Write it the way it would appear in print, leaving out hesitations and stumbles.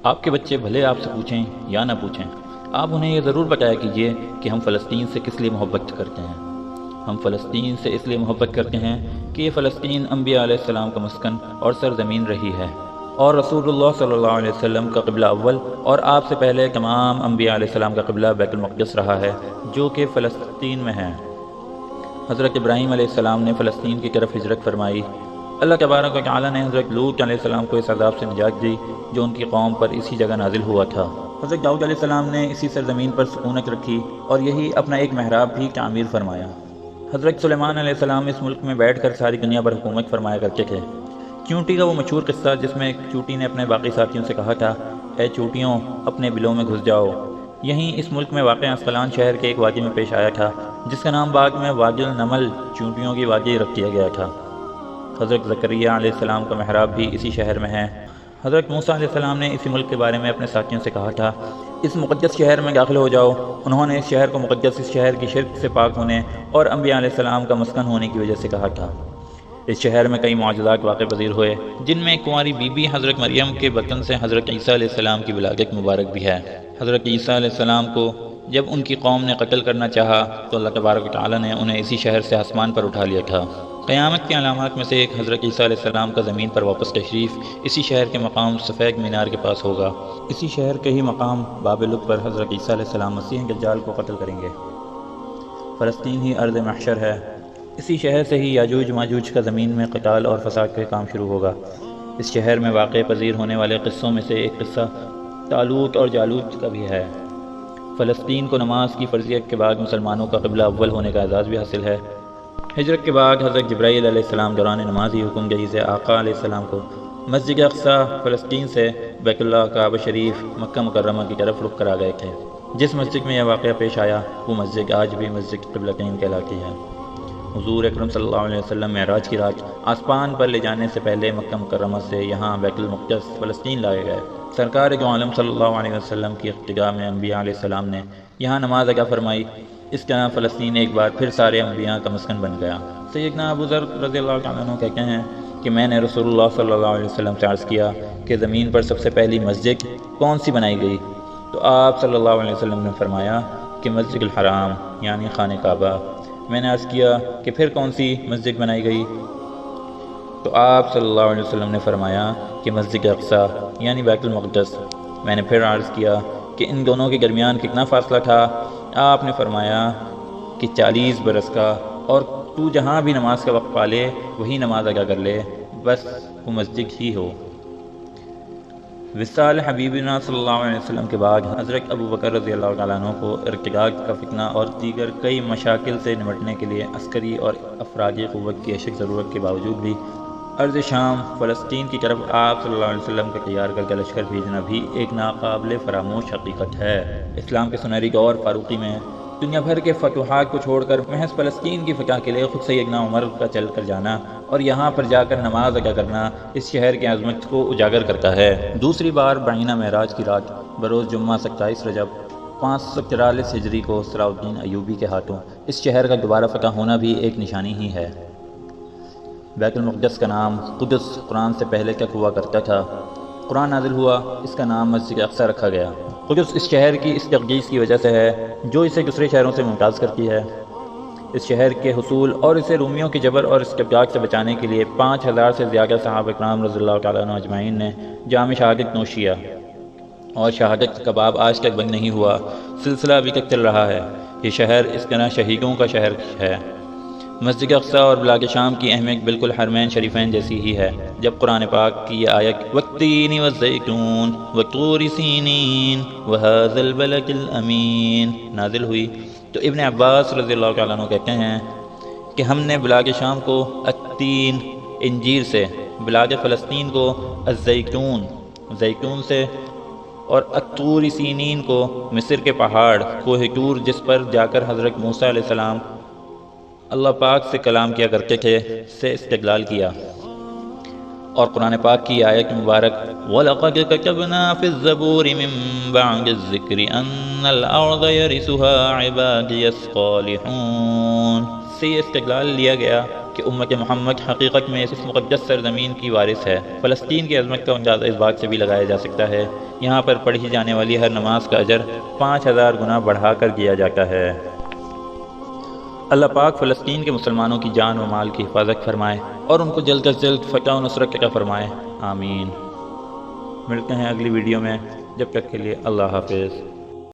آپ کے بچے بھلے آپ سے پوچھیں یا نہ پوچھیں، آپ انہیں یہ ضرور بتایا کیجیے کہ ہم فلسطین سے کس لیے محبت کرتے ہیں۔ ہم فلسطین سے اس لیے محبت کرتے ہیں کہ یہ فلسطین انبیاء علیہ السلام کا مسکن اور سرزمین رہی ہے، اور رسول اللہ صلی اللہ علیہ وسلم کا قبلہ اول اور آپ سے پہلے تمام انبیاء علیہ السلام کا قبلہ بیت المقدس رہا ہے، جو کہ فلسطین میں ہے۔ حضرت ابراہیم علیہ السلام نے فلسطین کی طرف ہجرت فرمائی۔ اللہ تبارک و تعالیٰ نے حضرت لوط علیہ السلام کو اس عذاب سے نجات دی جو ان کی قوم پر اسی جگہ نازل ہوا تھا۔ حضرت داؤد علیہ السلام نے اسی سرزمین پر سکونت رکھی اور یہی اپنا ایک محراب بھی تعمیر فرمایا۔ حضرت سلیمان علیہ السلام اس ملک میں بیٹھ کر ساری دنیا پر حکومت فرمایا کرتے تھے۔ چونٹی کا وہ مشہور قصہ جس میں ایک چونٹی نے اپنے باقی ساتھیوں سے کہا تھا، اے چونٹیوں اپنے بلوں میں گھس جاؤ، یہیں اس ملک میں واقع اسقلان شہر کے ایک وادی میں پیش آیا تھا جس کا نام بعد میں وادی النمل چونٹیوں کی وادی رکھ دیا گیا تھا۔ حضرت زکریہ علیہ السلام کا محراب بھی اسی شہر میں ہے۔ حضرت موسیٰ علیہ السلام نے اسی ملک کے بارے میں اپنے ساتھیوں سے کہا تھا، اس مقدس شہر میں داخل ہو جاؤ۔ انہوں نے اس شہر کو مقدس اس شہر کی شرک سے پاک ہونے اور انبیاء علیہ السلام کا مسکن ہونے کی وجہ سے کہا تھا۔ اس شہر میں کئی معجزات واقع پذیر ہوئے، جن میں ایک کنواری بی بی حضرت مریم کے بطن سے حضرت عیسیٰ علیہ السلام کی ولادت مبارک بھی ہے۔ حضرت عیسیٰ علیہ السلام کو جب ان کی قوم نے قتل کرنا چاہا تو اللہ تبارک و تعالیٰ نے انہیں اسی شہر سے آسمان پر اٹھا لیا تھا۔ قیامت کی علامات میں سے ایک حضرت عیسیٰ علیہ السلام کا زمین پر واپس تشریف اسی شہر کے مقام سفید مینار کے پاس ہوگا۔ اسی شہر کے ہی مقام باب لب پر حضرت عیسیٰ علیہ السلام مسیح دجال کو قتل کریں گے۔ فلسطین ہی ارض محشر ہے۔ اسی شہر سے ہی یاجوج ماجوج کا زمین میں قتال اور فساد کا کام شروع ہوگا۔ اس شہر میں واقع پذیر ہونے والے قصوں میں سے ایک قصہ طالوت اور جالوت کا بھی ہے۔ فلسطین کو نماز کی فرضیت کے بعد مسلمانوں کا قبلہ اول ہونے کا اعزاز بھی حاصل ہے۔ ہجرت کے بعد حضرت جبرائیل علیہ السلام دوران نماز ہی حکم دہی سے آقا علیہ السلام کو مسجد اقصیٰ فلسطین سے بیت اللہ کعبہ شریف مکہ مکرمہ کی طرف رخ کرا گئے تھے۔ جس مسجد میں یہ واقعہ پیش آیا وہ مسجد آج بھی مسجد قبلتین کہلاتی ہے۔ حضور اکرم صلی اللہ علیہ وسلم معراج کی رات آسمان پر لے جانے سے پہلے مکہ مکرمہ سے یہاں بیت المقدس فلسطین لائے گئے۔ سرکار دو عالم صلی اللہ علیہ وسلم کی اقتداء میں انبیاء علیہ السلام نے یہاں نماز ادا فرمائی۔ اس طرح فلسطین ایک بار پھر سارے انبیاء کا مسکن بن گیا۔ سیدنا ابو ذر رضی اللہ تعالیٰ عنہ کہتے ہیں کہ میں نے رسول اللہ صلی اللہ علیہ وسلم سے عرض کیا کہ زمین پر سب سے پہلی مسجد کون سی بنائی گئی؟ تو آپ صلی اللہ علیہ وسلم نے فرمایا کہ مسجد الحرام یعنی خانہ کعبہ۔ میں نے عرض کیا کہ پھر کون سی مسجد بنائی گئی؟ تو آپ صلی اللہ علیہ وسلم نے فرمایا کہ مسجد اقصیٰ یعنی بیت المقدس۔ میں نے پھر عرض کیا کہ ان دونوں کے درمیان کتنا فاصلہ تھا؟ آپ نے فرمایا کہ 40 برس کا، اور تو جہاں بھی نماز کا وقت پالے وہی نماز ادا کر لے، بس وہ مسجد ہی ہو۔ وصال حبیبنا صلی اللہ علیہ وسلم کے بعد حضرت ابو بکر رضی اللہ تعالیٰ عنہ کو ارتداد کا فتنہ اور دیگر کئی مشاکل سے نمٹنے کے لیے عسکری اور افرادی قوت کی اشد ضرورت کے باوجود بھی ارض شام فلسطین کی طرف آپ صلی اللہ علیہ وسلم کا تیار کر لشکر بھیجنا بھی ایک ناقابل فراموش حقیقت ہے۔ اسلام کے سنہری دور فاروقی میں دنیا بھر کے فتوحات کو چھوڑ کر محض فلسطین کی فتح کے لیے خود سیدنا عمر کا چل کر جانا اور یہاں پر جا کر نماز ادا کرنا اس شہر کی عظمت کو اجاگر کرتا ہے۔ دوسری بار بعینہ معراج کی رات بروز جمعہ 27 رجب 544 ہجری کو صلاح الدین ایوبی کے ہاتھوں اس شہر کا دوبارہ فتح ہونا بھی ایک نشانی ہی ہے۔ بیت المقدس کا نام قدس قرآن سے پہلے تک ہوا کرتا تھا۔ قرآن نازل ہوا، اس کا نام مسجد اقصیٰ رکھا گیا۔ قدس اس شہر کی اس تقدیس کی وجہ سے ہے جو اسے دوسرے شہروں سے ممتاز کرتی ہے۔ اس شہر کے حصول اور اسے رومیوں کے جبر اور استبداد سے بچانے کے لیے 5000 سے زیادہ صحابہ کرام رضی اللہ تعالیٰ عنہ اجمعین نے جام شہادت نوش کیا، اور شہادت کا باب آج تک بند نہیں ہوا، سلسلہ ابھی تک چل رہا ہے۔ یہ شہر اس طرح شہیدوں کا شہر ہے۔ مسجد اقصیٰ اور بلاد شام کی اہمیت بالکل حرمین شریفین جیسی ہی ہے۔ جب قرآن پاک کی یہ آیت والتین والزیتون وطور سینین وہذا البلد الامین نازل ہوئی تو ابن عباس رضی اللہ تعالیٰ عنہ کہتے ہیں کہ ہم نے بلاد شام کو التین انجیر سے، بلاد فلسطین کو الزیتون زیتون سے، اور الطور سینین کو مصر کے پہاڑ کوہ طور جس پر جا کر حضرت موسیٰ علیہ السلام اللہ پاک سے کلام کیا کرتے تھے سے استدلال کیا۔ اور قرآن پاک کی آیت مبارک وَلَقَدْ كَتَبْنَا فِي الزَّبُورِ مِن بَعْدِ الذِّكْرِ أَنَّ الْأَرْضَ يَرِثُهَا عِبَادِيَ الصَّالِحُونَ سے یہ استدلال لیا گیا کہ امت محمد حقیقت میں اس مقدس سرزمین کی وارث ہے۔ فلسطین کی عظمت کا اندازہ اس بات سے بھی لگایا جا سکتا ہے، یہاں پر پڑھی جانے والی ہر نماز کا اجر 5000 گنا بڑھا کر دیا جاتا ہے۔ اللہ پاک فلسطین کے مسلمانوں کی جان و مال کی حفاظت فرمائے اور ان کو جلد از جلد فتح و نصرت عطا فرمائے، آمین۔ ملتے ہیں اگلی ویڈیو میں، جب تک کے لیے اللہ حافظ۔